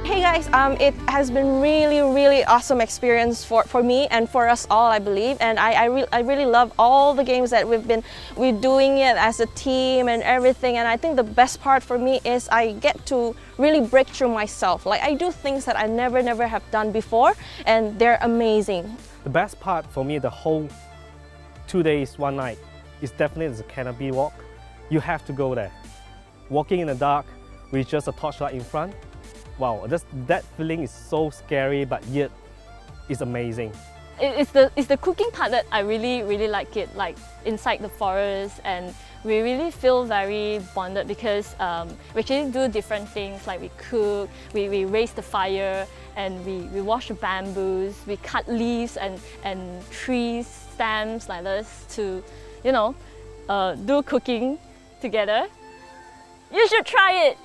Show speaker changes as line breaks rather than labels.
Hey guys, it has been really awesome experience for me and for us all, I believe, and I really love all the games that we're doing it as a team and everything. And I think the best part for me is I get to really break through myself. Like, I do things that I never have done before, and they're amazing.
The best part for me, the whole 2 days, 1 night, is definitely the canopy walk. You have to go there. Walking in the dark with just a torchlight in front. Wow, that feeling is so scary, but yet it's amazing.
It's the cooking part that I really like it, like inside the forest, and we really feel very bonded because we actually do different things, like we cook, we raise the fire, and we wash the bamboos, we cut leaves and trees, stems like this to, you know, do cooking together. You should try it!